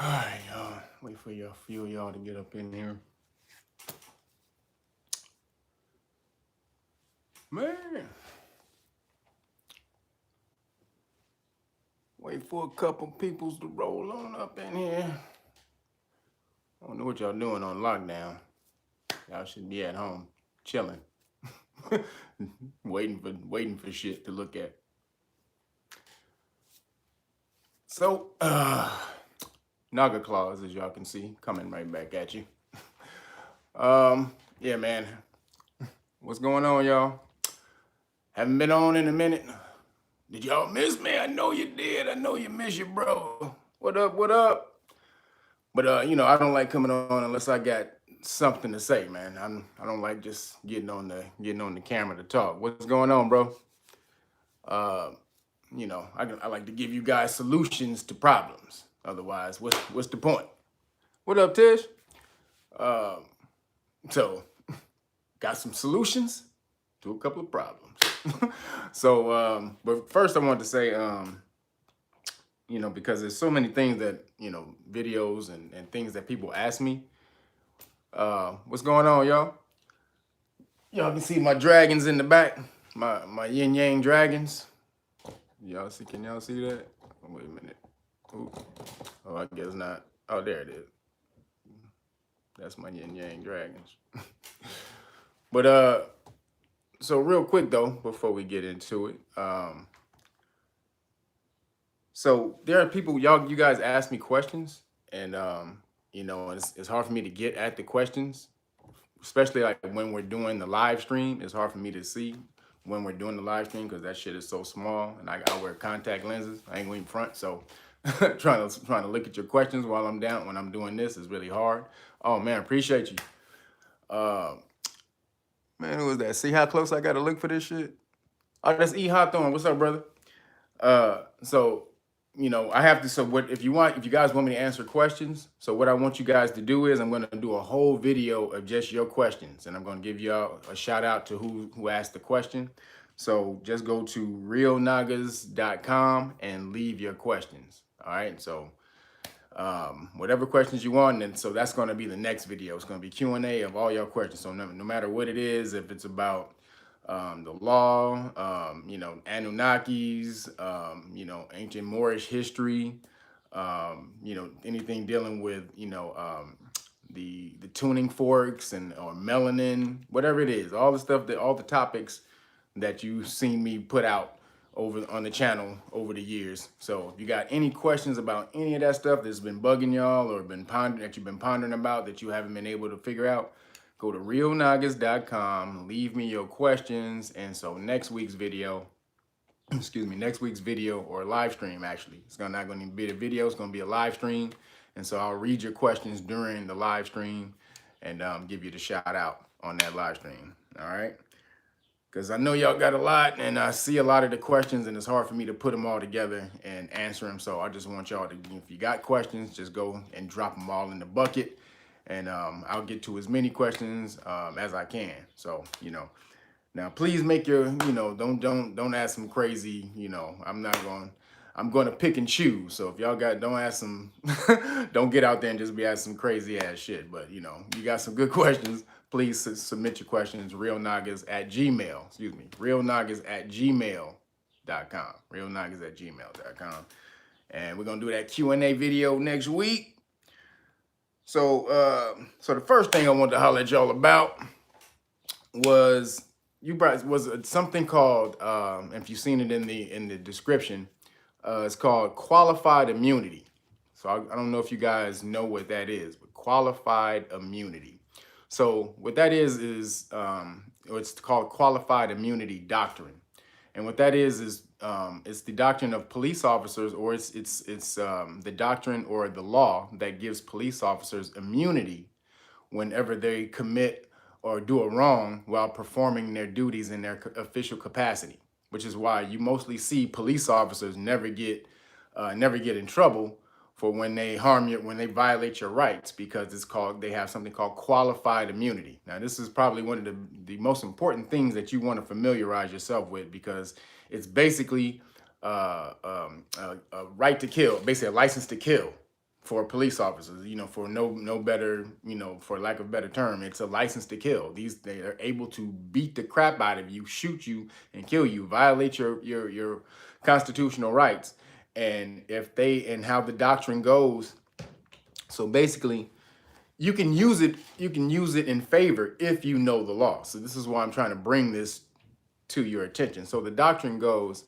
All right, y'all. Wait for a few of y'all to get up in here. Man. Wait for a couple peoples to roll on up in here. I don't know what y'all doing on lockdown. Y'all should be at home chilling. waiting for shit to look at. So, Naga claws, as y'all can see, coming right back at you. Yeah, man. What's going on, y'all? Haven't been on in a minute. Did y'all miss me? I know you did. I know you miss you, bro. What up? What up? But you know, I don't like coming on unless I got something to say, man. I don't like just getting on the camera to talk. What's going on, bro? You know, I like to give you guys solutions to problems. Otherwise, what's the point? What up, Tish? So, got some solutions to a couple of problems. So, but first I wanted to say, you know, because there's so many things that, you know, videos and things that people ask me. What's going on, y'all? Y'all can see my dragons in the back, my yin yang dragons. Y'all see? Can y'all see that? Oh, wait a minute. Ooh. Oh, I guess not. Oh, there it is. That's my yin yang dragons. But so real quick though, before we get into it, so there are people, you guys ask me questions, and you know, it's hard for me to get at the questions, especially like when we're doing the live stream. It's hard for me to see when we're doing the live stream because that shit is so small, and I wear contact lenses. I ain't going front, so trying to look at your questions while I'm down when I'm doing this is really hard. Oh man, appreciate you. Man, who was that? See how close I got to look for this shit? Oh, that's E Hawthorne. What's up, brother? So, you know, I have to, so what, if you guys want me to answer questions, so what I want you guys to do is I'm going to do a whole video of just your questions, and I'm going to give y'all a shout out to who asked the question. So just go to Reelnagas.com and leave your questions. All right. So, whatever questions you want, and so that's going to be the next video. It's going to be Q&A of all your questions. So no matter what it is, if it's about the law, you know, Anunnakis, you know, ancient Moorish history, you know, anything dealing with, you know, the tuning forks or melanin, whatever it is, all the topics that you've seen me put out over on the channel over the years. So if you got any questions about any of that stuff that's been bugging y'all or you've been pondering about that you haven't been able to figure out, go to Reelnagas.com, leave me your questions. And so next week's video, next week's video or live stream, actually, it's not going to be a video, it's going to be a live stream. And so I'll read your questions during the live stream and give you the shout out on that live stream. All right. Because I know y'all got a lot, and I see a lot of the questions, and it's hard for me to put them all together and answer them. So I just want y'all to, if you got questions, just go and drop them all in the bucket, and I'll get to as many questions as I can. So, you know, now please make your, you know, don't ask some crazy, you know, I'm going to pick and choose. So if y'all don't ask some, don't get out there and just be asking some crazy ass shit. But, you know, you got some good questions, please submit your questions, Reelnagas@gmail.com, Reelnagas@gmail.com, Reelnagas@gmail.com. And we're going to do that Q&A video next week. So, so the first thing I wanted to holler at y'all about was something called, if you've seen it in the description, it's called qualified immunity. So I don't know if you guys know what that is, but qualified immunity. So what that is it's called qualified immunity doctrine. And what that is it's the doctrine of police officers, or it's the doctrine or the law that gives police officers immunity whenever they commit or do a wrong while performing their duties in their official capacity, which is why you mostly see police officers never get in trouble for when they when they violate your rights, because they have something called qualified immunity. Now, this is probably one of the most important things that you want to familiarize yourself with, because it's basically a right to kill, basically a license to kill. for police officers, for no better, for lack of a better term, it's a license to kill. They are able to beat the crap out of you, shoot you, and kill you, violate your constitutional rights. And how the doctrine goes. So basically, you can use it in favor if you know the law. So this is why I'm trying to bring this to your attention. So the doctrine goes,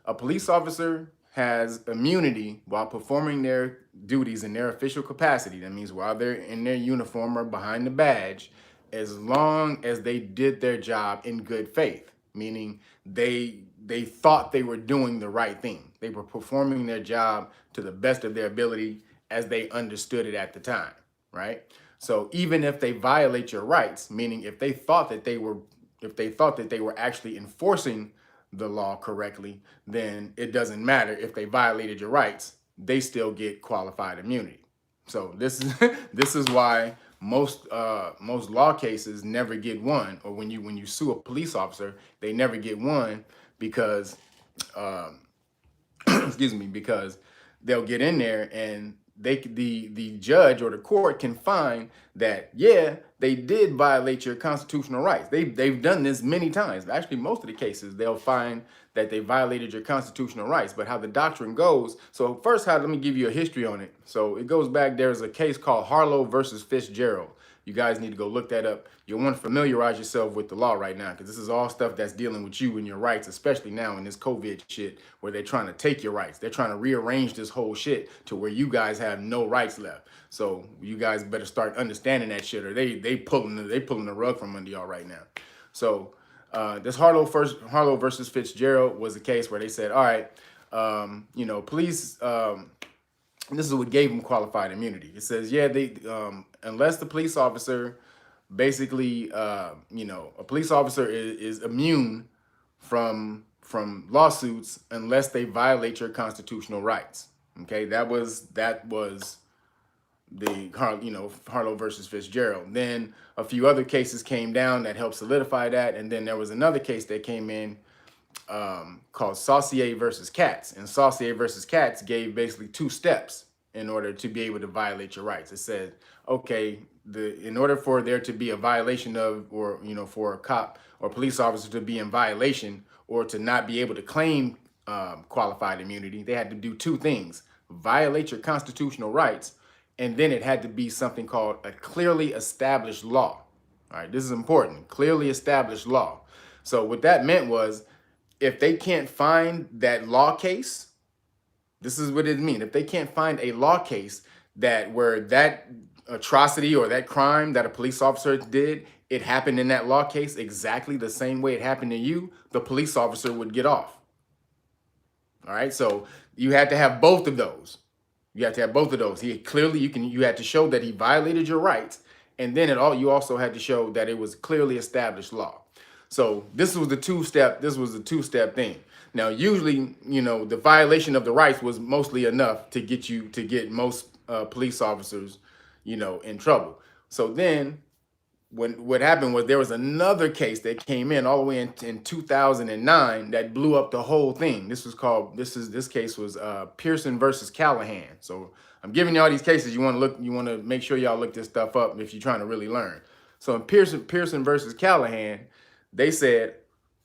a police officer has immunity while performing their duties in their official capacity. That means while they're in their uniform or behind the badge, as long as they did their job in good faith, meaning they thought they were doing the right thing. They were performing their job to the best of their ability as they understood it at the time, right? So even if they violate your rights, meaning if they thought that they were actually enforcing the law correctly, then it doesn't matter if they violated your rights, they still get qualified immunity. So this is why most law cases never get won, or when you sue a police officer, they never get won because excuse me, because they'll get in there and the judge or the court can find that, yeah, they did violate your constitutional rights. They've done this many times. Actually, most of the cases, they'll find that they violated your constitutional rights. But how the doctrine goes, so first, let me give you a history on it. So it goes back, there's a case called Harlow versus Fitzgerald. You guys need to go look that up. You'll want to familiarize yourself with the law right now, because this is all stuff that's dealing with you and your rights, especially now in this COVID shit where they're trying to take your rights. They're trying to rearrange this whole shit to where you guys have no rights left. So you guys better start understanding that shit, or they pulling the rug from under y'all right now. So this Harlow versus Fitzgerald was a case where they said, all right, police. This is what gave them qualified immunity. It says, yeah, unless the police officer basically, a police officer is immune from lawsuits unless they violate your constitutional rights. Okay, that was the Harlow versus Fitzgerald. Then a few other cases came down that helped solidify that, and then there was another case that came in called Saucier versus Katz, and Saucier versus Katz gave basically 2 steps in order to be able to violate your rights. It said, okay, in order for there to be a violation of, or for a cop or police officer to be in violation or to not be able to claim qualified immunity, they had to do 2 things: violate your constitutional rights, and then it had to be something called a clearly established law. All right, this is important: clearly established law. So what that meant was, if they can't find that law case, this is what it means. If they can't find a law case where that atrocity or that crime that a police officer did, it happened in that law case exactly the same way it happened to you, the police officer would get off. All right, so you had to have both of those. You have to have both of those. You had to show that he violated your rights, and then you also had to show that it was clearly established law. So this was the 2-step thing. Now, usually, the violation of the rights was mostly enough to get most police officers, in trouble. So then what happened was there was another case that came in all the way in 2009 that blew up the whole thing. This case was Pearson versus Callaghan. So I'm giving you all these cases. You want to make sure y'all look this stuff up if you're trying to really learn. So in Pearson versus Callaghan, they said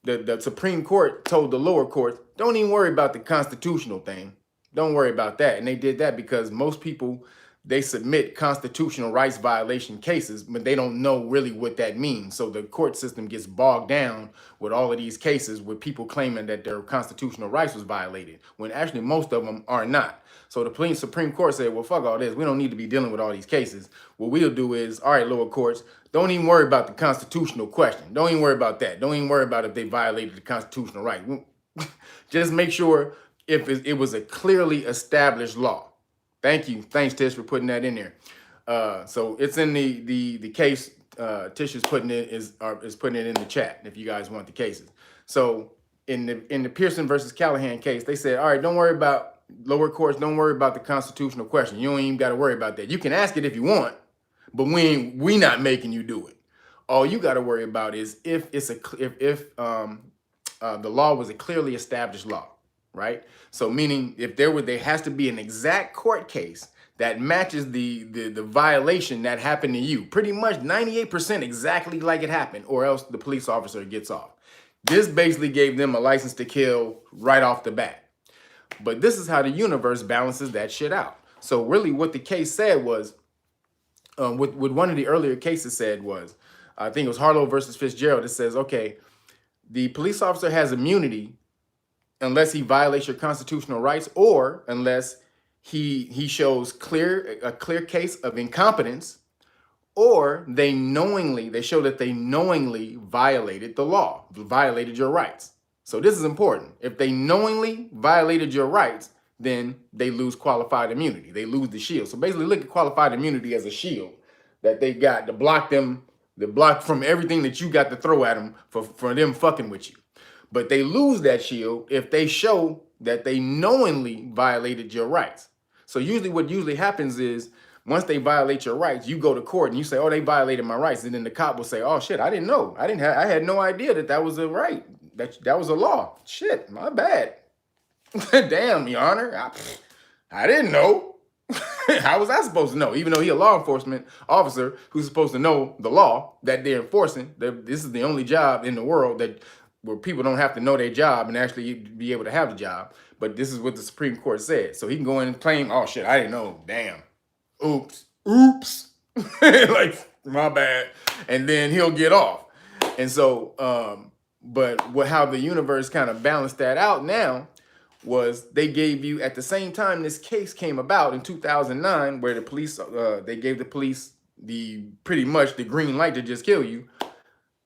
the Supreme Court told the lower courts, don't even worry about the constitutional thing. Don't worry about that. And they did that because most people, they submit constitutional rights violation cases, but they don't know really what that means. So the court system gets bogged down with all of these cases with people claiming that their constitutional rights was violated, when actually most of them are not. So the Supreme Court said, well, fuck all this. We don't need to be dealing with all these cases. What we'll do is, all right, lower courts, don't even worry about the constitutional question. Don't even worry about that. Don't even worry about if they violated the constitutional right. Just make sure if it was a clearly established law. Thank you. Thanks, Tish, for putting that in there. So it's in the case. Tish is putting it in the chat if you guys want the cases. So in the Pearson versus Callaghan case, they said, all right, don't worry about lower courts. Don't worry about the constitutional question. You don't even got to worry about that. You can ask it if you want, but we not making you do it. All you got to worry about is if the law was a clearly established law, right? So meaning if there has to be an exact court case that matches the violation that happened to you, pretty much 98% exactly like it happened, or else the police officer gets off. This basically gave them a license to kill right off the bat. But this is how the universe balances that shit out. So really what the case said was, what one of the earlier cases said was, I think it was Harlow versus Fitzgerald. It says, okay, the police officer has immunity unless he violates your constitutional rights, or unless he shows a clear case of incompetence, or they show that they knowingly violated the law, violated your rights. So this is important. If they knowingly violated your rights, then they lose qualified immunity. They lose the shield. So basically look at qualified immunity as a shield that they got to block them, to block from everything that you got to throw at them for them fucking with you. But they lose that shield if they show that they knowingly violated your rights. So usually what happens is, once they violate your rights, you go to court and you say, oh, they violated my rights. And then the cop will say, oh shit, I didn't know. I had no idea that was a right. That was a law. Shit, my bad. Damn, Your Honor. I didn't know. How was I supposed to know? Even though he's a law enforcement officer who's supposed to know the law that they're enforcing. This is the only job in the world where people don't have to know their job and actually be able to have the job. But this is what the Supreme Court said. So he can go in and claim, oh shit, I didn't know. Damn. Oops. Like, my bad. And then he'll get off. And so, how the universe kind of balanced that out now was they gave you, at the same time this case came about in 2009, where the police, they gave the police pretty much the green light to just kill you.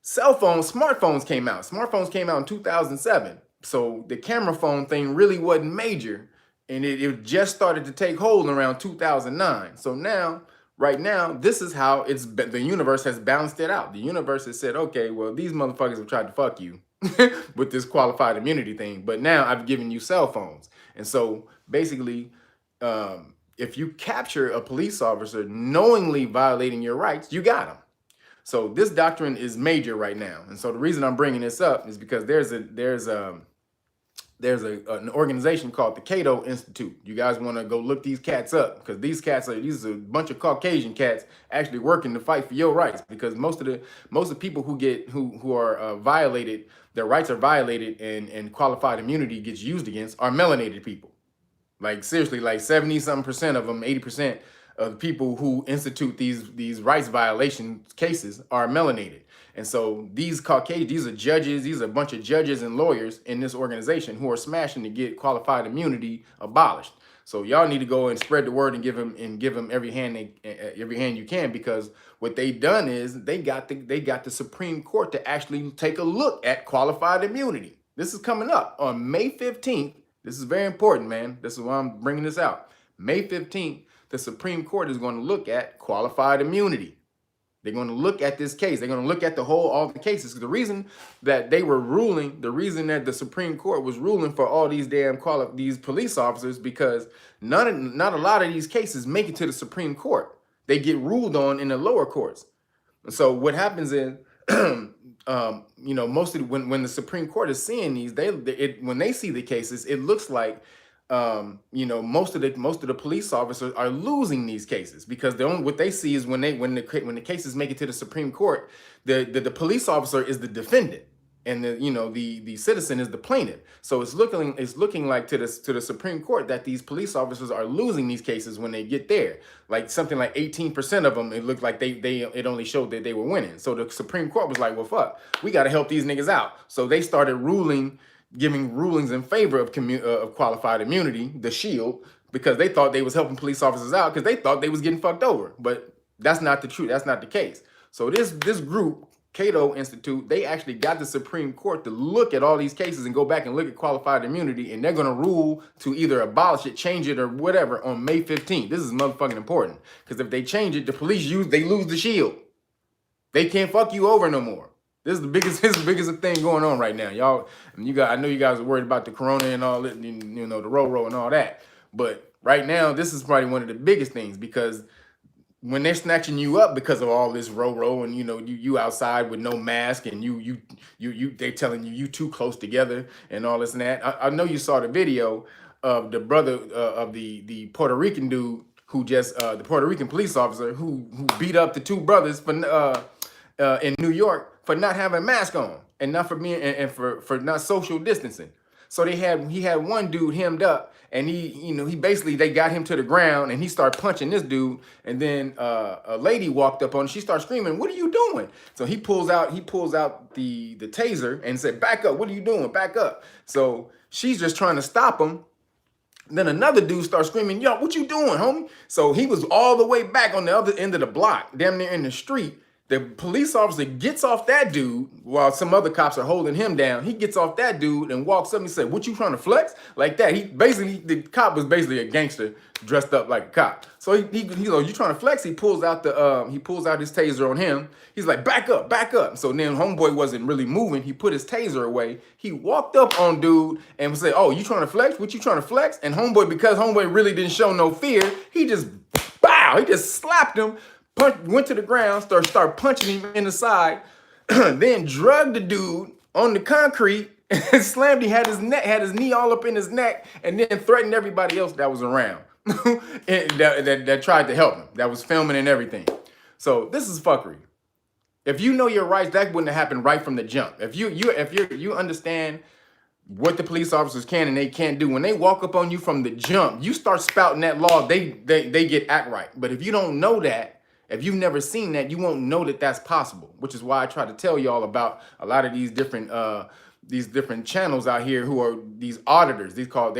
Smartphones came out. Smartphones came out in 2007. So the camera phone thing really wasn't major, and it just started to take hold around 2009. So now, right now, this is how the universe has balanced it out. The universe has said, okay, well, these motherfuckers have tried to fuck you with this qualified immunity thing, but now I've given you cell phones. And so basically, if you capture a police officer knowingly violating your rights, you got him. So this doctrine is major right now. And so the reason I'm bringing this up is because there's an organization called the Cato Institute. You guys want to go look these cats up, because these are a bunch of Caucasian cats actually working to fight for your rights, because most of the people who are violated, their rights are violated and qualified immunity gets used against are melanated people. Like seriously, like 70-something% of them, 80% of people who institute these rights violation cases are melanated. And so these Caucasians, these are judges, these are a bunch of judges and lawyers in this organization who are smashing to get qualified immunity abolished. So y'all need to go and spread the word and give them every hand you can, because what they done is they got the Supreme Court to actually take a look at qualified immunity. This is coming up on May 15th. This is very important, man. This is why I'm bringing this out. May 15th, the Supreme Court is going to look at qualified immunity. They're going to look at this case. They're going to look at all the cases. The reason that they were ruling, the reason that the Supreme Court was ruling for all these these police officers, because not a lot of these cases make it to the Supreme Court. They get ruled on in the lower courts. So what happens is, mostly when the Supreme Court is seeing these, when they see the cases, it looks like most of the police officers are losing these cases, because what they see is when the cases make it to the Supreme Court, the police officer is the defendant, and the citizen is the plaintiff. So it's looking like to the Supreme Court that these police officers are losing these cases when they get there. Like something like 18% of them, it looked like it only showed that they were winning. So the Supreme Court was like, well, fuck, we got to help these niggas out. So they started giving rulings in favor of qualified immunity, the shield, because they thought they was helping police officers out, because they thought they was getting fucked over. But that's not the truth. That's not the case. So this group, Cato Institute, they actually got the Supreme Court to look at all these cases and go back and look at qualified immunity, and they're going to rule to either abolish it, change it, or whatever on May 15th. This is motherfucking important, because if they change it, the police they lose the shield. They can't fuck you over no more. This is the biggest thing going on right now, y'all. I know you guys are worried about the corona and all that, the RORO and all that. But right now, this is probably one of the biggest things, because when they're snatching you up because of all this RORO, and you know you outside with no mask, and they telling you too close together and all this and that. I know you saw the video of the brother of the Puerto Rican dude who just the Puerto Rican police officer who beat up the two brothers for in New York for not having a mask on and not for being and for not social distancing. So he had one dude hemmed up, and he basically, they got him to the ground, and he started punching this dude, and then a lady walked up on him. She started screaming, "What are you doing?" So he pulls out the taser and said, "Back up! What are you doing? Back up!" So she's just trying to stop him. Then another dude starts screaming, "Yo, what you doing, homie?" So he was all the way back on the other end of the block, damn near in the street. The police officer gets off that dude while some other cops are holding him down. He gets off that dude and walks up and said, "What you trying to flex?" Like that. The cop was basically a gangster dressed up like a cop. So he's like, "You trying to flex?" He pulls out his taser on him. He's like, "Back up, back up." So then homeboy wasn't really moving. He put his taser away. He walked up on dude and said, "Oh, you trying to flex? What you trying to flex?" And homeboy, because homeboy really didn't show no fear, he just slapped him. Went to the ground, started punching him in the side, then drugged the dude on the concrete and slammed him, had his knee all up in his neck, and then threatened everybody else that was around that tried to help him, that was filming and everything. So this is fuckery. If you know your rights, that wouldn't have happened right from the jump. If you understand what the police officers can and they can't do, when they walk up on you from the jump, you start spouting that law, they get act right. But if you don't know that, if you've never seen that, you won't know that that's possible, which is why I try to tell y'all about a lot of these different channels out here who are these auditors. They called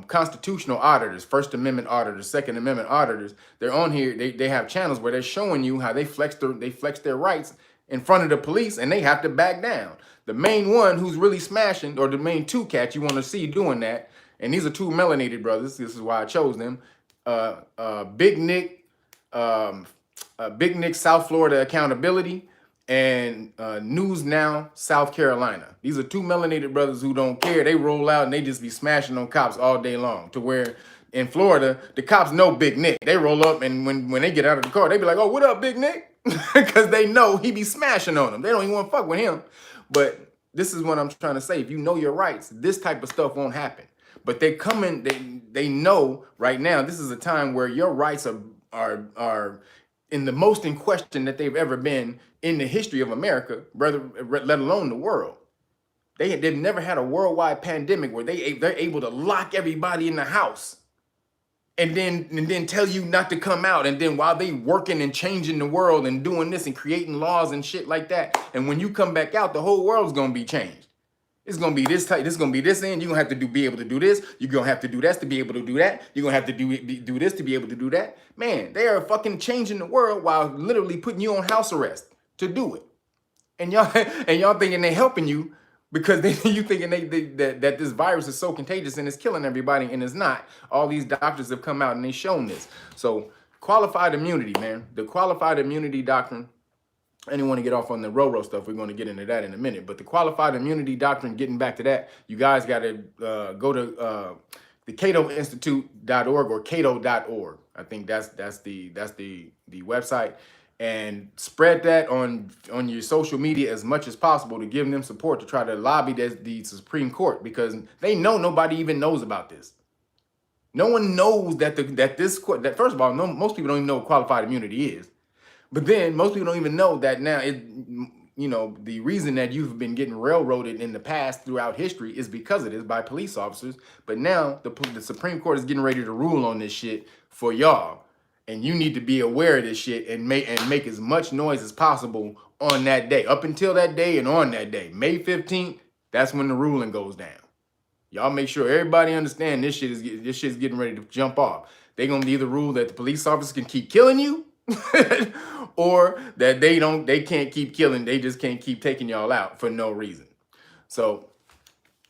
constitutional auditors, First Amendment auditors, Second Amendment auditors. They're on here. They have channels where they're showing you how they flex their rights in front of the police, and they have to back down. The main one who's really smashing, or the main two cats you want to see doing that, and these are two melanated brothers. This is why I chose them. Big Nick South Florida Accountability, and News Now South Carolina. These are two melanated brothers who don't care. They roll out and they just be smashing on cops all day long, to where in Florida the cops know Big Nick. They roll up, and when they get out of the car, they be like, "Oh, what up, Big Nick?" Because they know he be smashing on them. They don't even want to fuck with him. But this is what I'm trying to say. If you know your rights, this type of stuff won't happen. But they come in, they know right now this is a time where your rights are in the most in question that they've ever been in the history of America, brother, let alone the world. They've never had a worldwide pandemic where they're able to lock everybody in the house and then tell you not to come out. And then while they working and changing the world and doing this and creating laws and shit like that, and when you come back out, the whole world's gonna be changed. It's gonna be this type. This is gonna be this end. You're gonna have to be able to do this. You're gonna have to do this to be able to do that. You're gonna have to do this to be able to do that. Man, they are fucking changing the world while literally putting you on house arrest to do it. And y'all thinking they're helping you because you thinking that this virus is so contagious and it's killing everybody, and it's not. All these doctors have come out and they've shown this. So qualified immunity, man. The qualified immunity doctrine. I didn't want to get off on the RORO stuff. We're going to get into that in a minute. But the qualified immunity doctrine, getting back to that, you guys got to go to the catoinstitute.org or cato.org. I think that's the website, and spread that on your social media as much as possible to give them support to try to lobby the Supreme Court, because they know nobody even knows about this. No one knows that first of all, most people don't even know what qualified immunity is. But then most people don't even know that now the reason that you've been getting railroaded in the past throughout history is because of this by police officers. But now the Supreme Court is getting ready to rule on this shit for y'all. And you need to be aware of this shit and make as much noise as possible on that day. Up until that day and on that day. May 15th, that's when the ruling goes down. Y'all make sure everybody understand this shit is getting ready to jump off. They're going to either rule that the police officers can keep killing you, or that they can't keep killing, they just can't keep taking y'all out for no reason. So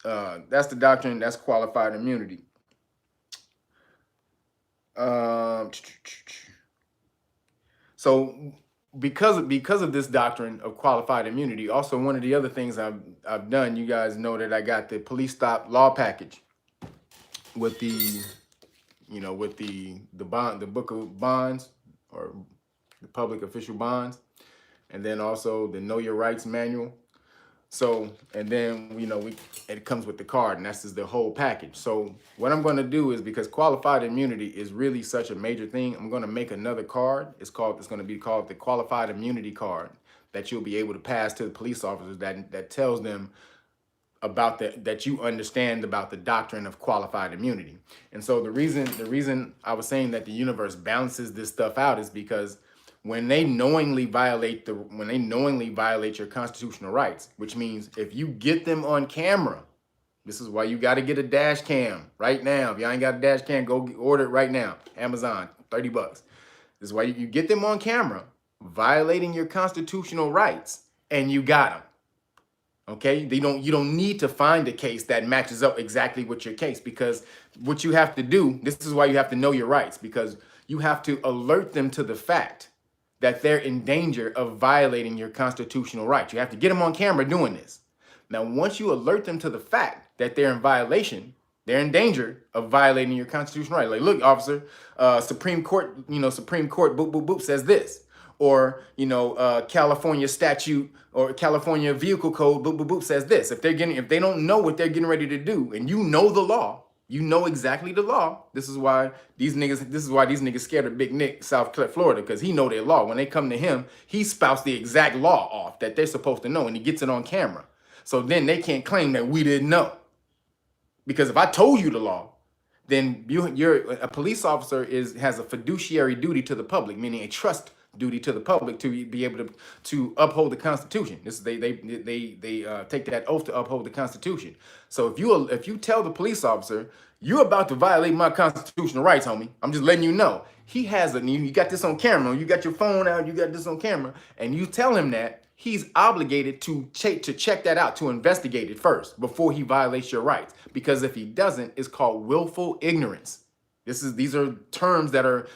that's the doctrine, that's qualified immunity. So because of this doctrine of qualified immunity, also one of the other things I've done, you guys know that I got the police stop law package with the book of bonds, or the public official bonds, and then also the Know Your Rights manual. So, and then, you know, it comes with the card, and that's just the whole package. So what I'm going to do is, because qualified immunity is really such a major thing, I'm going to make another card. It's going to be called the qualified immunity card that you'll be able to pass to the police officers that tells them about that you understand about the doctrine of qualified immunity. And so the reason I was saying that the universe balances this stuff out is because when they knowingly violate your constitutional rights, which means if you get them on camera, this is why you got to get a dash cam right now. If y'all ain't got a dash cam, go order it right now. Amazon, $30. This is why you get them on camera violating your constitutional rights, and you got them. Okay, you don't need to find a case that matches up exactly with your case, because what you have to do, this is why you have to know your rights, because you have to alert them to the fact that they're in danger of violating your constitutional rights. You have to get them on camera doing this. Now, once you alert them to the fact that they're in violation, they're in danger of violating your constitutional right. Like, look, officer, Supreme Court, Supreme Court, boop, boop, boop, says this. Or, California statute or California vehicle code, boop, boop, boop, says this. If they don't know what they're getting ready to do, and you know the law, you know exactly the law. This is why these niggas scared of Big Nick, South Florida, because he know their law. When they come to him, he spouts the exact law off that they're supposed to know, and he gets it on camera. So then they can't claim that we didn't know. Because if I told you the law, then a police officer has a fiduciary duty to the public, meaning a trust duty to the public to be able to uphold the Constitution. They take that oath to uphold the Constitution. So if you tell the police officer, you're about to violate my constitutional rights, homie, I'm just letting you know. You got this on camera, you got your phone out, you got this on camera, and you tell him that, he's obligated to check that out, to investigate it first before he violates your rights. Because if he doesn't, it's called willful ignorance. These are terms that are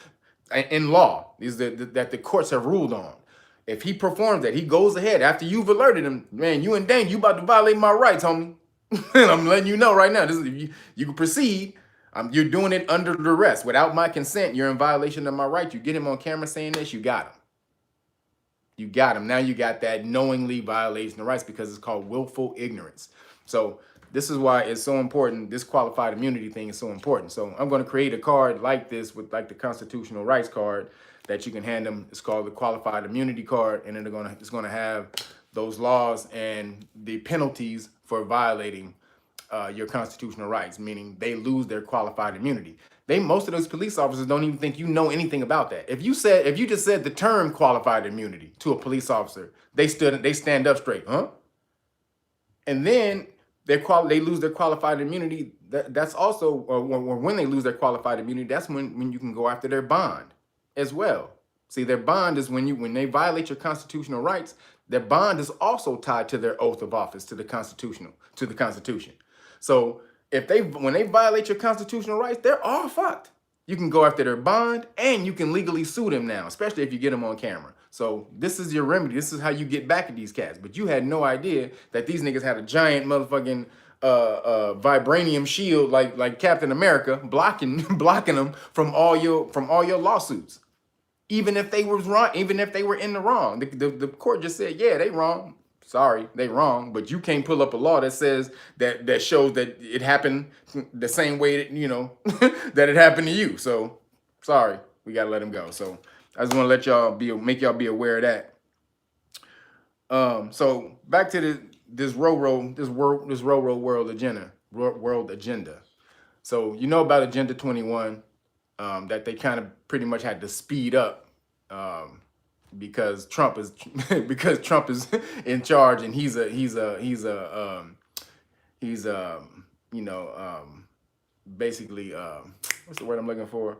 in law, that the courts have ruled on. If he performs that, he goes ahead after you've alerted him, man, you in danger, you about to violate my rights, homie. And I'm letting you know right now, you can proceed. You're doing it under duress. Without my consent, you're in violation of my rights. You get him on camera saying this, you got him. You got him. Now you got that knowingly violation of rights, because it's called willful ignorance. So this is why it's so important. This qualified immunity thing is so important. So I'm going to create a card like this, with like the constitutional rights card that you can hand them. It's called the qualified immunity card, and then it's going to have those laws and the penalties for violating your constitutional rights, meaning they lose their qualified immunity. Most of those police officers don't even think you know anything about that. If you just said the term qualified immunity to a police officer, they stand up straight, huh? And then they lose their qualified immunity. That's also, or when they lose their qualified immunity, that's when you can go after their bond as well. See, their bond is when they violate your constitutional rights, their bond is also tied to their oath of office to the Constitution. So when they violate your constitutional rights, they're all fucked. You can go after their bond, and you can legally sue them now, especially if you get them on camera. So this is your remedy. This is how you get back at these cats. But you had no idea that these niggas had a giant motherfucking vibranium shield like Captain America blocking them from all your lawsuits. Even if they were wrong, even if they were in the wrong, the court just said, yeah, they wrong. Sorry, they wrong, but you can't pull up a law that says that shows that it happened the same way that, that it happened to you. So sorry, we gotta let him go. So I just want to let y'all make y'all be aware of that. So back to this RORO world agenda. So you know about Agenda 21, that they kind of pretty much had to speed up. Because Trump is in charge, and he's basically what's the word I'm looking for?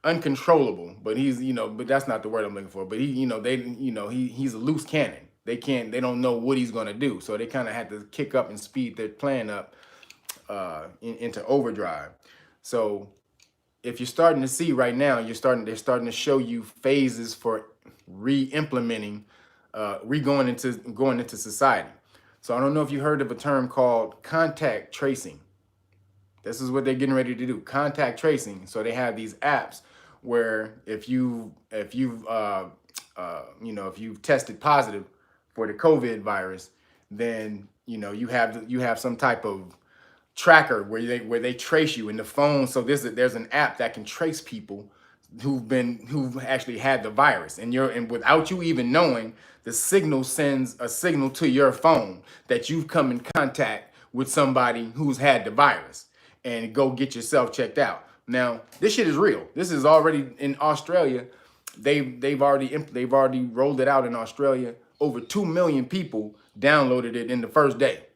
Uncontrollable, but but that's not the word I'm looking for. But he's a loose cannon. They don't know what he's gonna do, so they kind of had to kick up and speed their plan up into overdrive. So if you're starting to see right now, they're starting to show you phases for re-implementing, going into society. So I don't know if you heard of a term called contact tracing. This is what they're getting ready to do, contact tracing. So they have these apps where if you've tested positive for the COVID virus, then you have some type of tracker where they trace you in the phone. So there's an app that can trace people who've actually had the virus, and without you even knowing, the signal sends a signal to your phone that you've come in contact with somebody who's had the virus, and go get yourself checked out. Now, this shit is real. This is already in Australia. They've already rolled it out in Australia. Over 2 million people downloaded it in the first day.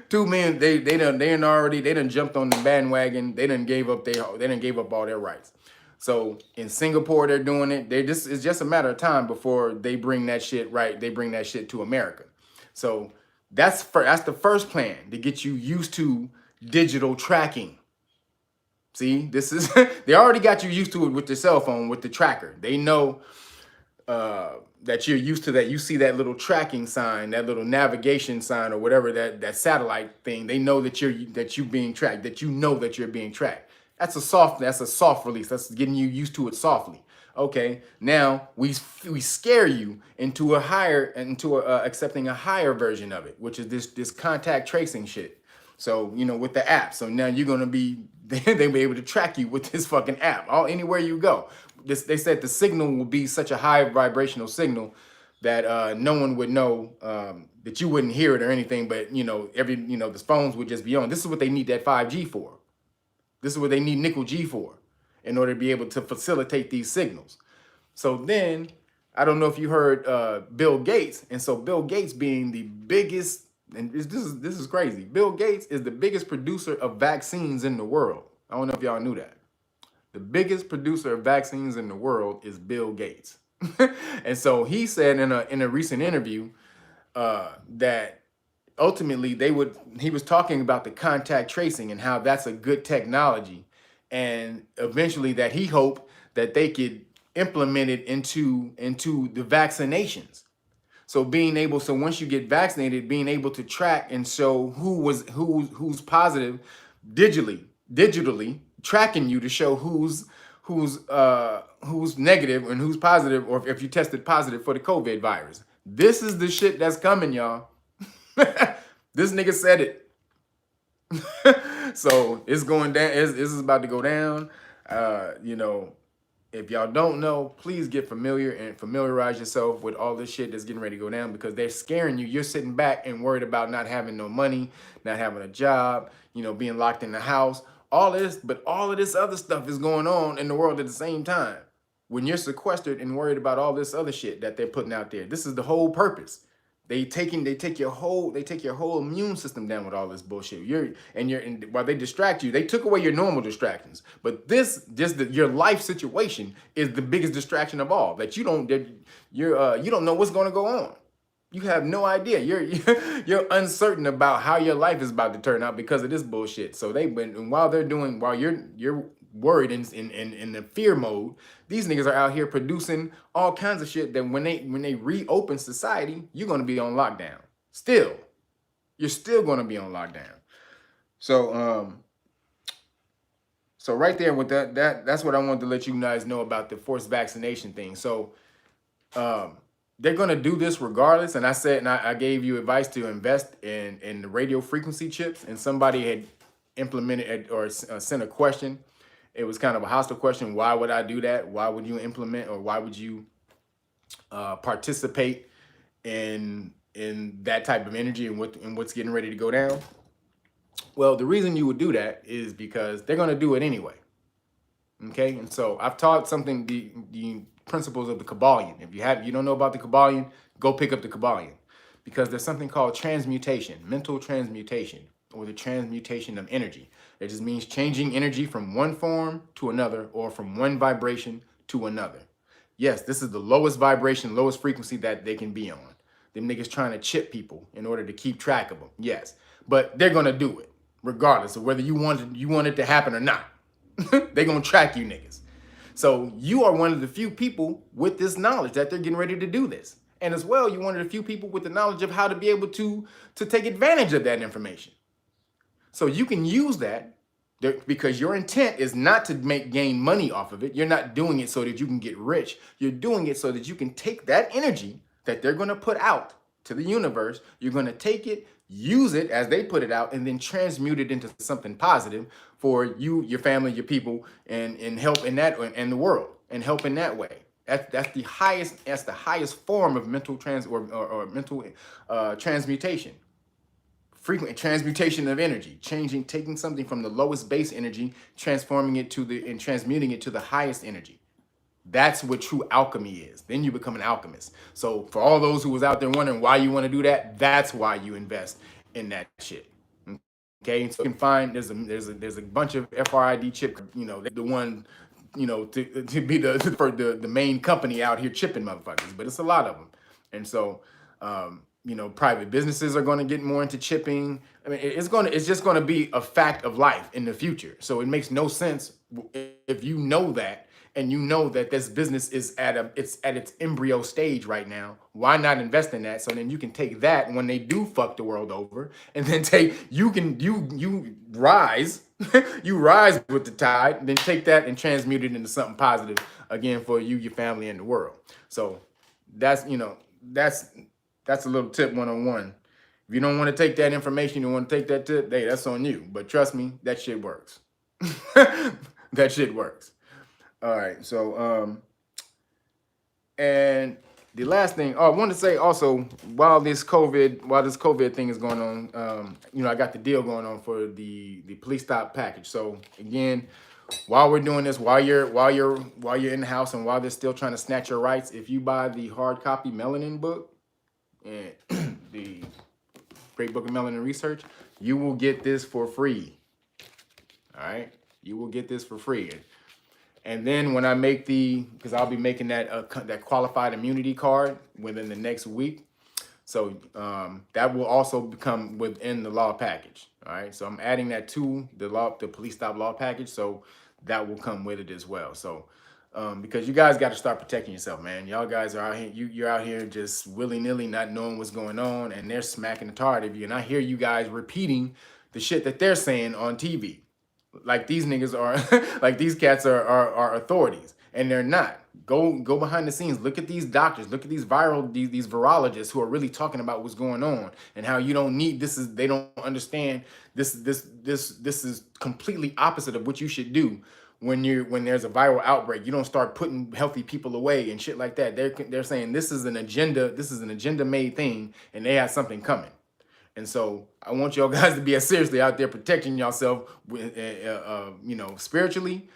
2 million. They done jumped on the bandwagon. They done gave up all their rights. So in Singapore, they're doing it. It's just a matter of time before they bring that shit right. They bring that shit to America. So that's the first plan, to get you used to digital tracking. See, they already got you used to it with the cell phone, with the tracker. They know that you're used to that. You see that little tracking sign, that little navigation sign, or whatever, that satellite thing. They know that you're being tracked, that you know that you're being tracked. That's a soft release. That's getting you used to it softly. Okay, now we scare you into accepting a higher version of it, which is this contact tracing shit. So, with the app. So now you're gonna be they'll be able to track you with this fucking app anywhere you go. They said the signal will be such a high vibrational signal that no one would know, that you wouldn't hear it or anything, but the phones would just be on. This is what they need that 5G for. This is what they need nickel G for, in order to be able to facilitate these signals. So then, I don't know if you heard Bill Gates, and so Bill Gates being the biggest, and this is crazy. Bill Gates is the biggest producer of vaccines in the world. I don't know if y'all knew that. The biggest producer of vaccines in the world is Bill Gates. And so he said in a recent interview that ultimately he was talking about the contact tracing and how that's a good technology, and eventually that he hoped that they could implement it into the vaccinations. So once you get vaccinated, being able to track and show who's positive digitally tracking you to show who's negative and who's positive, or if you tested positive for the COVID virus. This is the shit that's coming, y'all. This nigga said it. So it's going down. This is about to go down. If y'all don't know, please get familiar and familiarize yourself with all this shit that's getting ready to go down, because they're scaring you. You're sitting back and worried about not having no money, not having a job, being locked in the house. All of this other stuff is going on in the world at the same time. When you're sequestered and worried about all this other shit that they're putting out there, this is the whole purpose. They take your whole immune system down with all this bullshit. While they distract you, they took away your normal distractions. But your life situation is the biggest distraction of all. That you don't know what's going to go on. You have no idea. You're uncertain about how your life is about to turn out because of this bullshit. So while you're worried in the fear mode, these niggas are out here producing all kinds of shit that when they reopen society, you're gonna be on lockdown. You're still gonna be on lockdown. So right there with that's what I wanted to let you guys know about the forced vaccination thing. So they're gonna do this regardless. And I gave you advice to invest in the radio frequency chips, and somebody had implemented or sent a question. It was kind of a hostile question. Why would I do that? Why would you implement, or why would you participate in that type of energy and what's getting ready to go down? Well, the reason you would do that is because they're going to do it anyway. Okay, and so I've taught something, the principles of the Kabbalion. If you don't know about the Kabbalion, go pick up the Kabbalion, because there's something called transmutation, mental transmutation, or the transmutation of energy. It just means changing energy from one form to another, or from one vibration to another. Yes, this is the lowest vibration, lowest frequency that they can be on. Them niggas trying to chip people in order to keep track of them. Yes, but they're gonna do it regardless of whether you want it to happen or not. They're gonna track you niggas. So you are one of the few people with this knowledge that they're getting ready to do this. And as well, you're one of the few people with the knowledge of how to be able to take advantage of that information. So you can use that Because your intent is not to gain money off of it. You're not doing it so that you can get rich. You're doing it so that you can take that energy that they're going to put out to the universe. You're going to take it, use it as they put it out, and then transmute it into something positive for you, your family, your people, and help in that, and the world, and help in that way. That's the highest form of mental mental transmutation. Frequent transmutation of energy, taking something from the lowest base energy, transforming it and transmuting it to the highest energy. That's what true alchemy is. Then you become an alchemist. So for all those who was out there wondering why you want to do that, that's why you invest in that shit. Okay, so you can find there's a bunch of FRID chip, the one, to be the main company out here chipping motherfuckers, but it's a lot of them. And so private businesses are going to get more into chipping. I mean, it's just going to be a fact of life in the future. So it makes no sense if you know that, and you know that this business is at its embryo stage right now. Why not invest in that? So then you can take that when they do fuck the world over, and then you rise, you rise with the tide, and then take that and transmute it into something positive again for you, your family, and the world. So that's a little tip 101. If you don't want to take that information, you want to take that tip, hey, that's on you. But trust me, that shit works. That shit works. All right, so and the last thing, I want to say also, while this COVID thing is going on, I got the deal going on for the police stop package. So again, while we're doing this, while you're in the house, and while they're still trying to snatch your rights, if you buy the hard copy Melanin book and the Great Book of Melanin Research, you will get this for free. All right, you will get this for free. And then when I make because I'll be making that qualified immunity card within the next week. So that will also become within the law package. All right. So I'm adding that to the police stop law package. So that will come with it as well. So because you guys got to start protecting yourself, man. Y'all guys are out here. You're out here just willy-nilly, not knowing what's going on, and they're smacking the tar out of you. And I hear you guys repeating the shit that they're saying on TV. Like these niggas are, like these cats are authorities, and they're not. Go behind the scenes. Look at these doctors. Look at these these virologists who are really talking about what's going on and how you don't need this. They don't understand this is completely opposite of what you should do when there's a viral outbreak. You don't start putting healthy people away and shit like that. They're saying this is an agenda. This is an agenda made thing, and they have something coming. And so I want y'all guys to be as seriously out there protecting yourself, spiritually,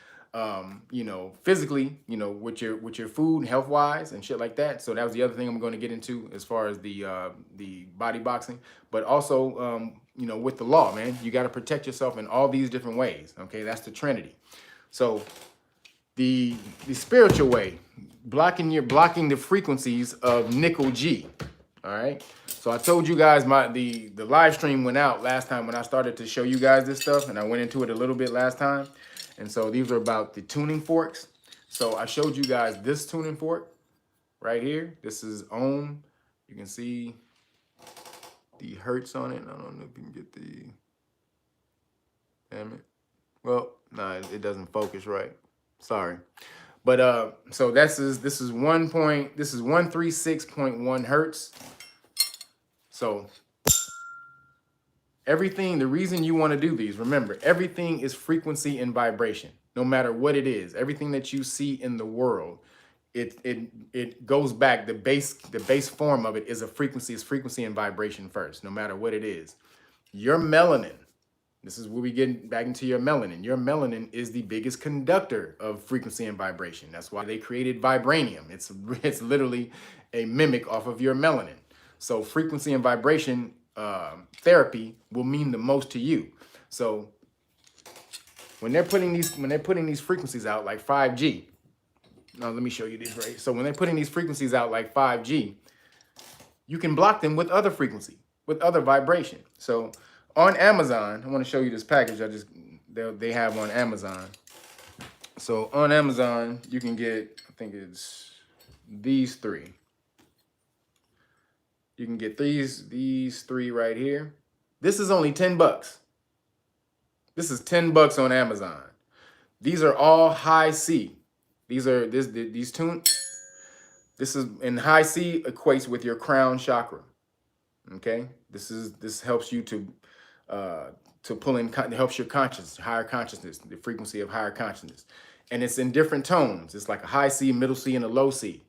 physically, with your food, health wise, and shit like that. So that was the other thing I'm going to get into as far as the body boxing, but also, with the law, man, you got to protect yourself in all these different ways. Okay, that's the Trinity. So the spiritual way, blocking the frequencies of nickel G. All right. So I told you guys the live stream went out last time when I started to show you guys this stuff, and I went into it a little bit last time. And so these are about the tuning forks. So I showed you guys this tuning fork right here. This is ohm. You can see the hertz on it. I don't know if you can get the, damn it. Well, no, it doesn't focus right. Sorry. But so this is 136.1 hertz. So everything, the reason you want to do these, remember, everything is frequency and vibration, no matter what it is. Everything that you see in the world, it goes back. The base form of it is frequency and vibration first, no matter what it is. Your melanin, this is where we get back into your melanin. Your melanin is the biggest conductor of frequency and vibration. That's why they created vibranium. It's literally a mimic off of your melanin. So frequency and vibration therapy will mean the most to you. So when they're putting these frequencies out like 5G, now let me show you this, right? So when they're putting these frequencies out like 5G, you can block them with other frequency, with other vibration. So on Amazon, I want to show you this package they have on Amazon. So on Amazon, you can get, I think it's these three. You can get these three right here. This is only $10. This is $10 on Amazon. These are all high C. These tune. This is in high C equates with your crown chakra. Okay, this helps you to pull in. It helps your consciousness, higher consciousness, the frequency of higher consciousness, and it's in different tones. It's like a high C, middle C, and a low C.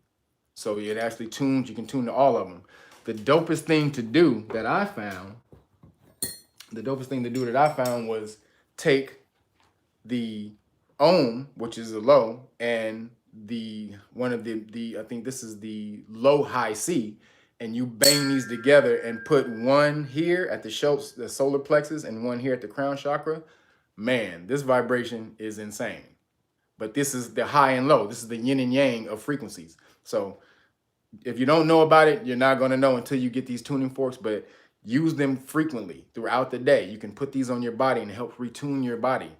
So it actually tunes. You can tune to all of them. The dopest thing to do that I found. Was take the ohm, which is a low, and I think this is the low high C, and you bang these together and put one here at the solar plexus and one here at the crown chakra. Man, this vibration is insane. But this is the high and low. This is the yin and yang of frequencies. So if you don't know about it, you're not going to know until you get these tuning forks, but use them frequently throughout the day. You can put these on your body and help retune your body.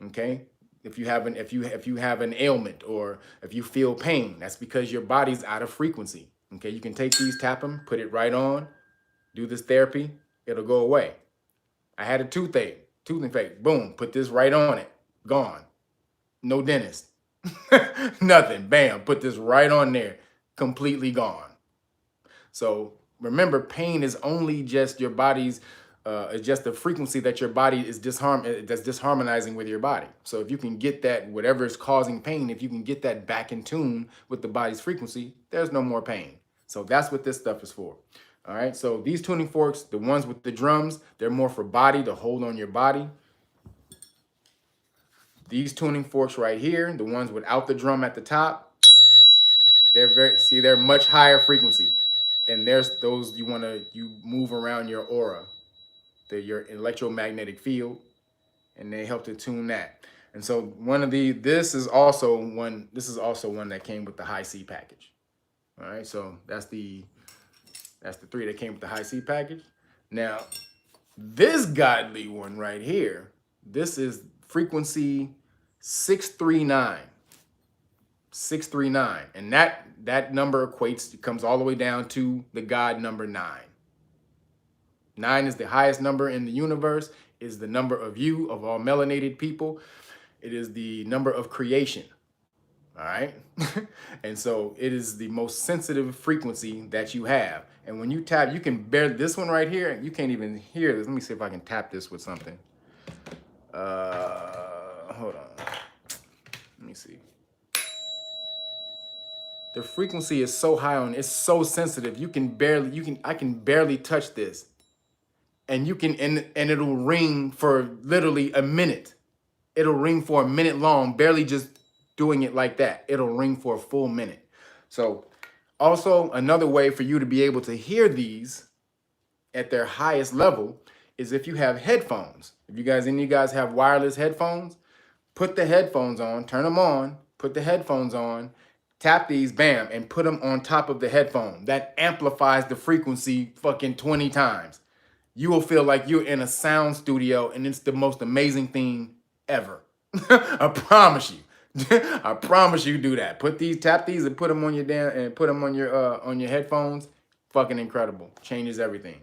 Okay? If you have an ailment or if you feel pain, that's because your body's out of frequency. Okay? You can take these, tap them, put it right on, do this therapy, it'll go away. I had a toothache, boom, put this right on it, gone. No dentist. Nothing. Bam, put this right on there, completely gone. So remember, pain is only just your body's, it's just the frequency that your body is that's disharmonizing with your body. So if you can get that, whatever is causing pain, if you can get that back in tune with the body's frequency, there's no more pain. So that's what this stuff is for. All right. So these tuning forks, the ones with the drums, they're more for body, to hold on your body. These tuning forks right here, the ones without the drum at the top, they're much higher frequency. And there's those you move around your aura, your electromagnetic field, and they help to tune that. And so this is also one that came with the high C package. All right, so that's the 3 that came with the high C package. Now, this godly one right here, this is frequency 639. 639, and that number comes all the way down to the God number 9. 9 is the highest number in the universe, is the number of all melanated people. It is the number of creation. All right. And so it is the most sensitive frequency that you have. And when you tap, you can bear this one right here. You can't even hear this. Let me see if I can tap this with something. Hold on. Let me see. The frequency is so high it's so sensitive. I can barely touch this. And and it'll ring for literally a minute. It'll ring for a minute long, barely just doing it like that. It'll ring for a full minute. So also another way for you to be able to hear these at their highest level is if you have headphones. If any of you guys have wireless headphones, put the headphones on, turn them on, put the headphones on, tap these, bam, and put them on top of the headphone. That amplifies the frequency fucking 20 times. You will feel like you're in a sound studio and it's the most amazing thing ever. I promise you. I promise you do that. Tap these and put them on your headphones. Fucking incredible. Changes everything.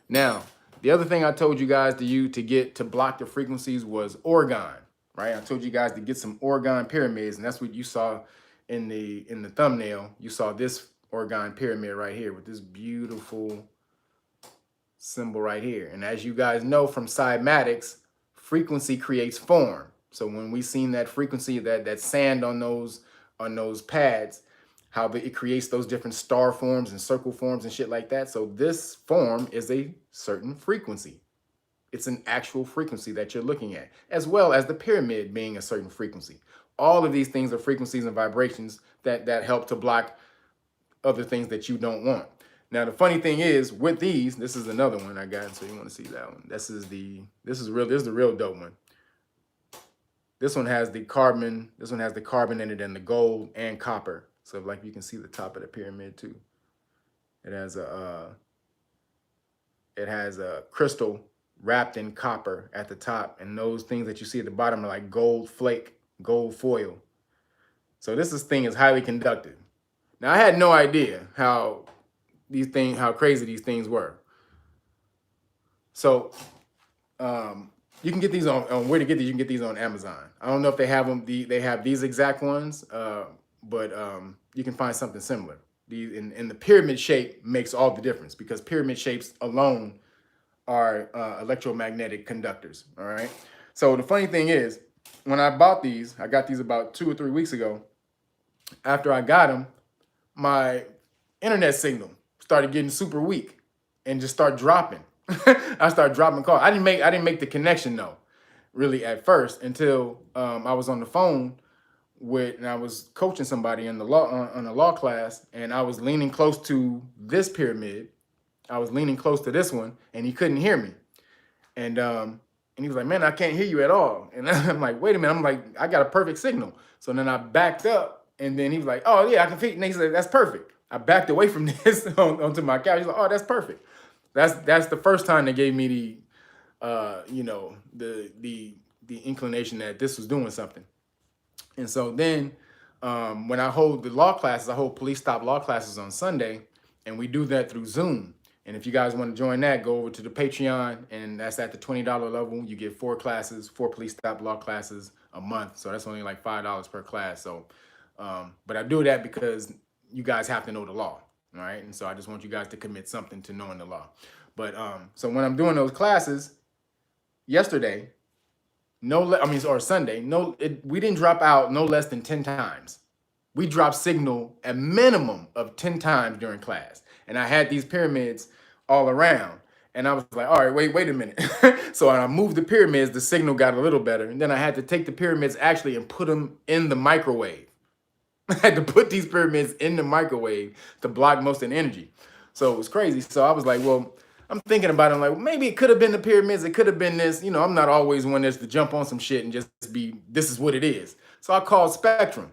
Now, the other thing I told you guys to block the frequencies was orgone, right? I told you guys to get some orgone pyramids, and that's what you saw in the thumbnail. You saw this orgone pyramid right here with this beautiful symbol right here. And as you guys know from cymatics, frequency creates form. So when we seen that frequency, that sand on those pads, how it creates those different star forms and circle forms and shit like that. So this form is a certain frequency. It's an actual frequency that you're looking at, as well as the pyramid being a certain frequency. All of these things are frequencies and vibrations that help to block other things that you don't want. Now, the funny thing is with these, this is another one I got, so you want to see that one. This is the real dope one. This one has the carbon in it, and the gold and copper. So like you can see the top of the pyramid too. It has a crystal wrapped in copper at the top, and those things that you see at the bottom are like gold flake, gold foil. So this thing is highly conductive. Now I had no idea how crazy these things were. So You can get these on where to get these. You can get these on Amazon. I don't know if they have them. They have these exact ones, but you can find something similar. And the pyramid shape makes all the difference because pyramid shapes alone are electromagnetic conductors. All right. So the funny thing is, when I bought these, I got these about 2 or 3 weeks ago. After I got them, my internet signal started getting super weak and just started dropping. I started dropping calls. I didn't make the connection though, really at first until I was on the phone and I was coaching somebody in the law on a law class, and I was leaning close to this pyramid. I was leaning close to this one, and he couldn't hear me. And he was like, "Man, I can't hear you at all." And I'm like, "Wait a minute." I'm like, "I got a perfect signal." So then I backed up, and then he was like, "Oh yeah, I can feed." And he said, "That's perfect." I backed away from this onto my couch. He's like, "Oh, that's perfect." That's the first time they gave me the inclination that this was doing something. And so then when I hold the law classes, I hold police stop law classes on Sunday, and we do that through Zoom. And if you guys want to join that, go over to the Patreon, and that's at the $20 level. You get 4 classes, 4 police stop law classes a month. So that's only like $5 per class. So, but I do that because you guys have to know the law, all right? And so I just want you guys to commit something to knowing the law. But so when I'm doing those classes, yesterday, or Sunday, we didn't drop out no less than 10 times. We dropped signal a minimum of 10 times during class. And I had these pyramids all around. And I was like, all right, wait a minute. So when I moved the pyramids, the signal got a little better. And then I had to take the pyramids actually and put them in the microwave. I had to put these pyramids in the microwave to block most of the energy. So it was crazy. So I was like, well, I'm thinking about it. I'm like, well, maybe it could have been the pyramids. It could have been this. You know, I'm not always one that's to jump on some shit and just be, this is what it is. So I called Spectrum,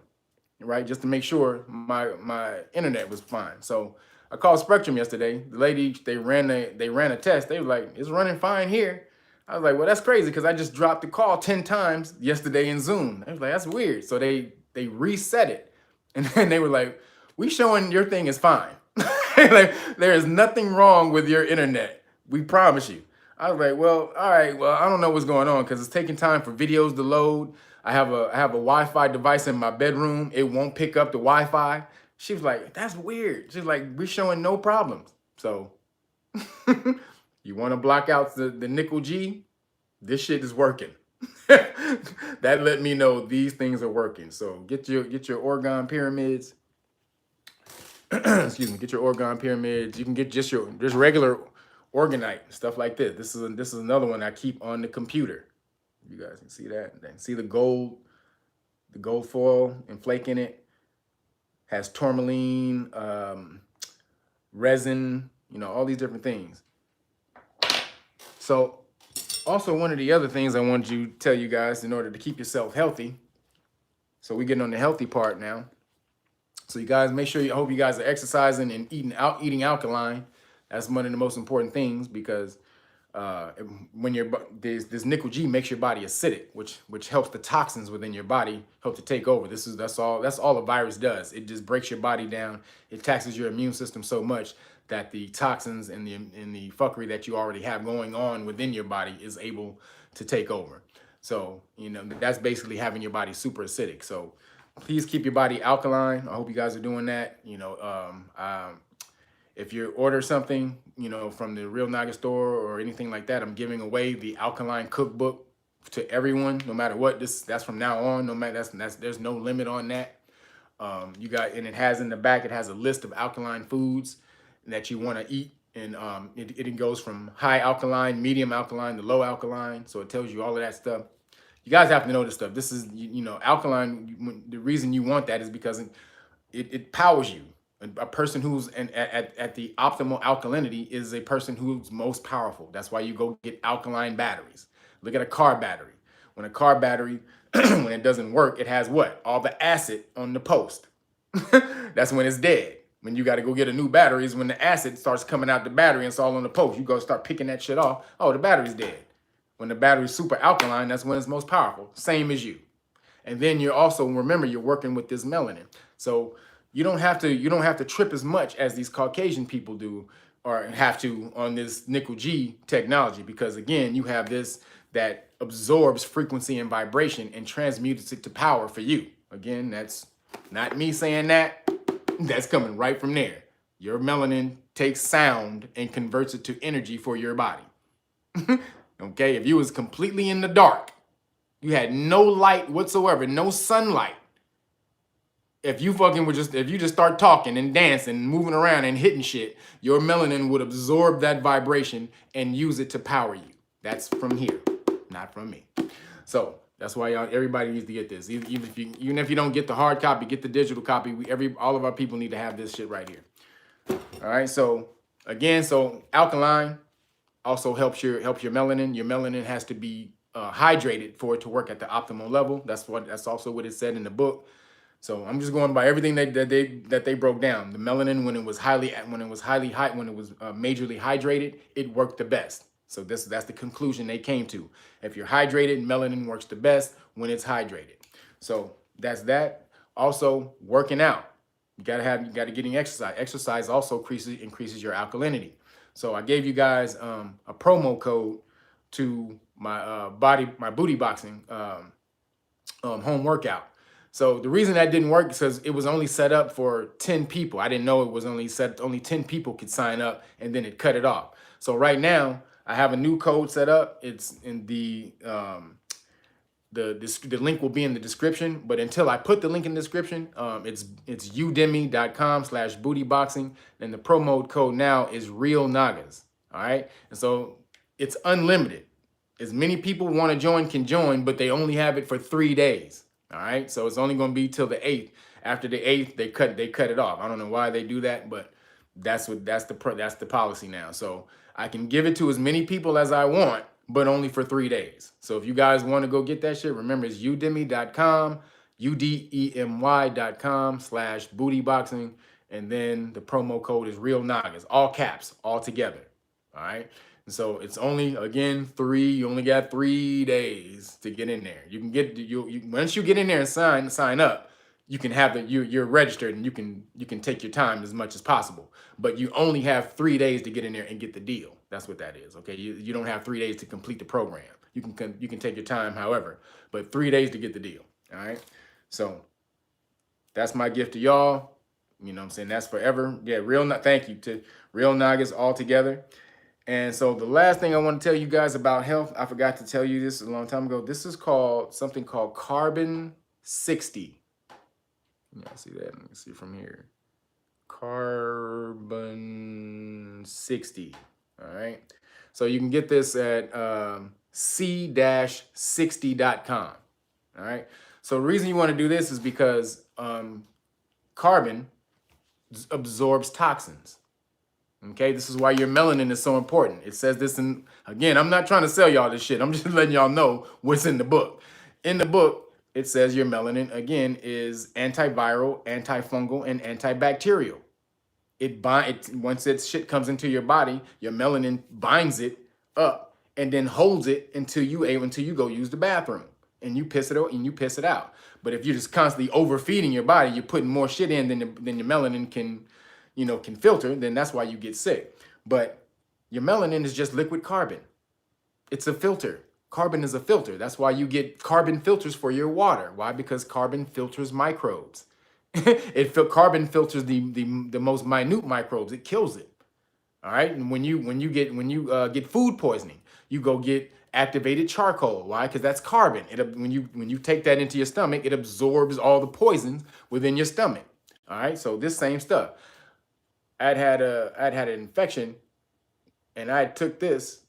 right, just to make sure my internet was fine. So I called Spectrum yesterday. The lady, they ran a test. They were like, it's running fine here. I was like, well, that's crazy because I just dropped the call 10 times yesterday in Zoom. I was like, that's weird. So they reset it. And then they were like, we showing your thing is fine. Like, there is nothing wrong with your internet. We promise you. I was like, well, all right. Well, I don't know what's going on because it's taking time for videos to load. I have a Wi-Fi device in my bedroom. It won't pick up the Wi-Fi. She was like, that's weird. She's like, we're showing no problems. So you want to block out the nickel G? This shit is working. That let me know these things are working. So get your orgone pyramids. Excuse me, get your orgone pyramids. You can get just regular orgonite, stuff like this. This is another one I keep on the computer. You guys can see that. See the gold foil and flake in it. Has tourmaline, resin, all these different things. So also one of the other things I wanted to tell you guys in order to keep yourself healthy. So we're getting on the healthy part now. So you guys make sure, I hope you guys are exercising and eating alkaline. That's one of the most important things because when this nickel G makes your body acidic, which helps the toxins within your body help to take over. That's all a virus does. It just breaks your body down. It taxes your immune system so much that the toxins and the fuckery that you already have going on within your body is able to take over. So that's basically having your body super acidic. So please keep your body alkaline. I hope you guys are doing that. If you order something, from the Reelnagas store or anything like that, I'm giving away the alkaline cookbook to everyone, no matter what. That's from now on. No matter there's no limit on that. And it has in the back, it has a list of alkaline foods that you want to eat, and it goes from high alkaline, medium alkaline to low alkaline. So it tells you all of that stuff. You guys have to know this stuff. This is, alkaline. The reason you want that is because it powers you. A person who's at the optimal alkalinity is a person who's most powerful. That's why you go get alkaline batteries. Look at a car battery. When a car battery, when it doesn't work, it has what? All the acid on the post. That's when it's dead. When you got to go get a new battery is when the acid starts coming out the battery and it's all on the post. You go start picking that shit off. Oh, the battery's dead. When the battery's super alkaline, that's when it's most powerful. Same as you. And then you're also, remember, you're working with this melanin. So you don't have to trip as much as these Caucasian people do or have to on this nickel G technology, because again, you have this that absorbs frequency and vibration and transmutes it to power for you. Again, that's not me saying that. That's coming right from there. Your melanin takes sound and converts it to energy for your body. Okay, if you was completely in the dark, you had no light whatsoever, no sunlight. If you just start talking and dancing and moving around and hitting shit, your melanin would absorb that vibration and use it to power you. That's from here, not from me. So that's why everybody needs to get this. Even if you don't get the hard copy, get the digital copy. All of our people need to have this shit right here. All right. So again, alkaline also helps your melanin. Your melanin has to be hydrated for it to work at the optimal level. That's also what it said in the book. So I'm just going by everything that they broke down. The melanin, when it was majorly hydrated, it worked the best. So that's the conclusion they came to. If you're hydrated, melanin works the best when it's hydrated. So that's that. Also, working out. You gotta get exercise. Exercise also increases your alkalinity. So I gave you guys a promo code to my booty boxing home workout. So the reason that didn't work is because it was only set up for 10 people. I didn't know it was only 10 people could sign up, and then it cut it off. So right now I have a new code set up. It's in the link will be in the description, but until I put the link in the description, it's udemy.com/bootyboxing, and the promo code now is Reelnagas. All right, and so it's unlimited. As many people want to join can join, but they only have it for 3 days. All right, so it's only going to be till the 8th. After the 8th, they cut it off. I don't know why they do that, but that's the policy now. So I can give it to as many people as I want, but only for 3 days. So if you guys want to go get that shit, remember it's udemy.com, udemy.com/bootyboxing, and then the promo code is Reelnagas, all caps, all together. All right. And so it's only, again, you only got 3 days to get in there. You can once you get in there and sign up, you can have you're registered, and you can take your time as much as possible. But you only have 3 days to get in there and get the deal. That's what that is. Okay. You don't have 3 days to complete the program. You can take your time, however, but 3 days to get the deal. All right. So that's my gift to y'all. You know what I'm saying? That's forever. Yeah. Thank you to Reelnagas all together. And so the last thing I want to tell you guys about health, I forgot to tell you this a long time ago. This is something called carbon 60. Yeah, see that? Let me see from here. Carbon 60. All right. So you can get this at c-60.com. All right. So the reason you want to do this is because carbon absorbs toxins. Okay, this is why your melanin is so important. It says this again, I'm not trying to sell y'all this shit. I'm just letting y'all know what's in the book. In the book, it says your melanin, again, is antiviral, antifungal, and antibacterial. Once that shit comes into your body, your melanin binds it up and then holds it until you go use the bathroom and you piss it out. But if you're just constantly overfeeding your body, you're putting more shit in than your melanin can filter, then that's why you get sick. But your melanin is just liquid carbon. It's a filter. Carbon is a filter. That's why you get carbon filters for your water. Why? Because carbon filters microbes. Carbon filters the most minute microbes. It kills it. All right. And when you get food poisoning, you go get activated charcoal. Why? Because that's carbon. When you take that into your stomach, it absorbs all the poisons within your stomach. All right. So this same stuff. I'd had an infection, and I took this.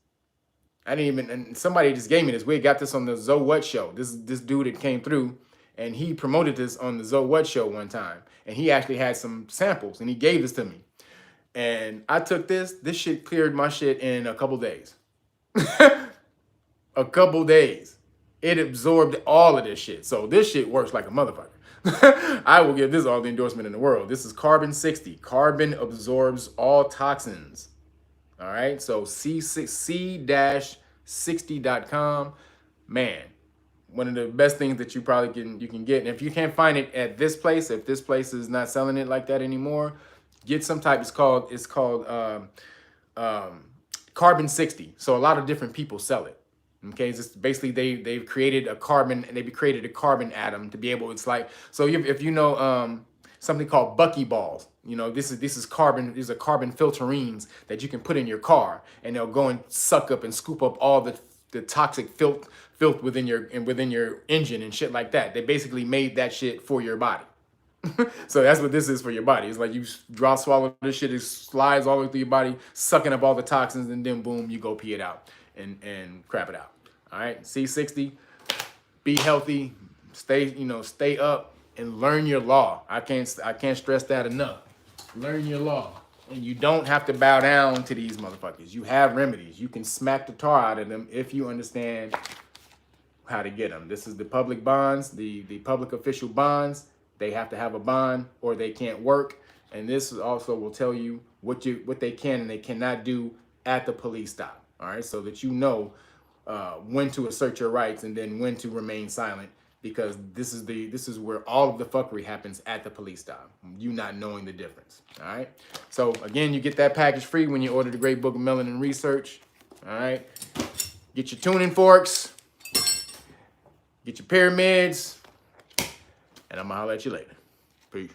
And somebody just gave me this. We got this on the Zoe What show. This dude that came through, and he promoted this on the Zoe What show one time, and he actually had some samples, and he gave this to me. And I took this. This shit cleared my shit in a couple days. A couple days. It absorbed all of this shit. So this shit works like a motherfucker. I will give this all the endorsement in the world. This is carbon 60. Carbon absorbs all toxins. All right. So c-60.com. Man, one of the best things that you probably can get. And if you can't find it at this place, if this place is not selling it like that anymore, get some type. It's called carbon 60. So a lot of different people sell it. Okay, it's basically they've created a carbon, and they've created a carbon atom to be able. It's like, so if you know something called buckyballs, you know, this is carbon. These are carbon filterines that you can put in your car, and they'll go and suck up and scoop up all the toxic filth within your engine and shit like that. They basically made that shit for your body. So that's what this is for your body. It's like you swallow this shit, it slides all the way through your body, sucking up all the toxins, and then boom, you go pee it out and crap it out. All right, C60, be healthy, stay up and learn your law. I can't stress that enough. Learn your law. And you don't have to bow down to these motherfuckers. You have remedies. You can smack the tar out of them if you understand how to get them. This is the public bonds, the public official bonds. They have to have a bond or they can't work. And this also will tell you what they can and they cannot do at the police stop. All right, so that you know when to assert your rights and then when to remain silent, because this is where all of the fuckery happens, at the police stop. You not knowing the difference. All right. So again, you get that package free when you order the Great Book of Melanin Research. All right. Get your tuning forks. Get your pyramids. And I'm gonna holler at you later. Peace.